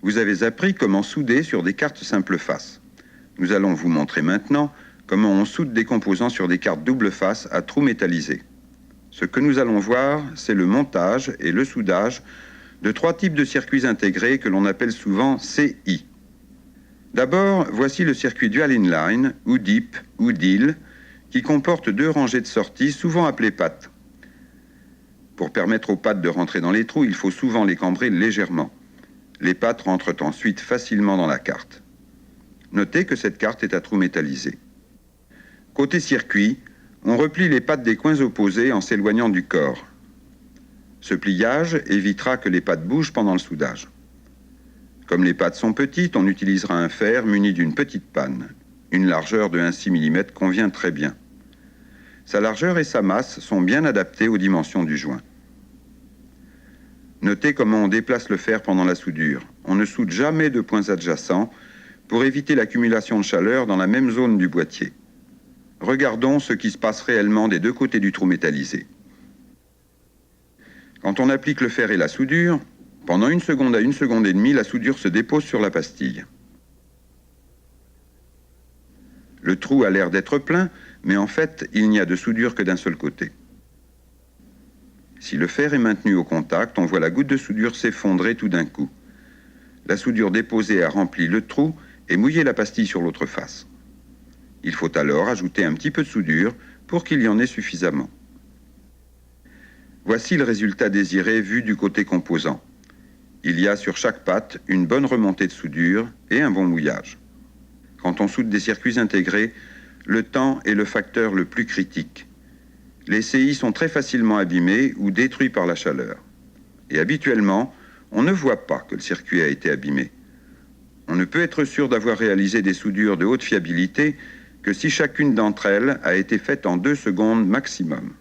Vous avez appris comment souder sur des cartes simple face. Nous allons vous montrer maintenant comment on soude des composants sur des cartes double face à trous métallisés. Ce que nous allons voir, c'est le montage et le soudage de 3 types de circuits intégrés que l'on appelle souvent CI. D'abord, voici le circuit Dual Inline, ou DIP, ou DIL, qui comporte 2 rangées de sorties, souvent appelées pattes. Pour permettre aux pattes de rentrer dans les trous, il faut souvent les cambrer légèrement. Les pattes rentrent ensuite facilement dans la carte. Notez que cette carte est à trous métallisés. Côté circuit, on replie les pattes des coins opposés en s'éloignant du corps. Ce pliage évitera que les pattes bougent pendant le soudage. Comme les pattes sont petites, on utilisera un fer muni d'une petite panne. Une largeur de 1/6 mm convient très bien. Sa largeur et sa masse sont bien adaptées aux dimensions du joint. Notez comment on déplace le fer pendant la soudure. On ne soude jamais de points adjacents pour éviter l'accumulation de chaleur dans la même zone du boîtier. Regardons ce qui se passe réellement des 2 côtés du trou métallisé. Quand on applique le fer et la soudure, pendant 1 seconde à 1 seconde et demie, la soudure se dépose sur la pastille. Le trou a l'air d'être plein, mais en fait, il n'y a de soudure que d'un seul côté. Si le fer est maintenu au contact, on voit la goutte de soudure s'effondrer tout d'un coup. La soudure déposée a rempli le trou et mouillé la pastille sur l'autre face. Il faut alors ajouter un petit peu de soudure pour qu'il y en ait suffisamment. Voici le résultat désiré vu du côté composant. Il y a sur chaque patte une bonne remontée de soudure et un bon mouillage. Quand on soude des circuits intégrés, le temps est le facteur le plus critique. Les CI sont très facilement abîmés ou détruits par la chaleur. Et habituellement, on ne voit pas que le circuit a été abîmé. On ne peut être sûr d'avoir réalisé des soudures de haute fiabilité que si chacune d'entre elles a été faite en 2 secondes maximum.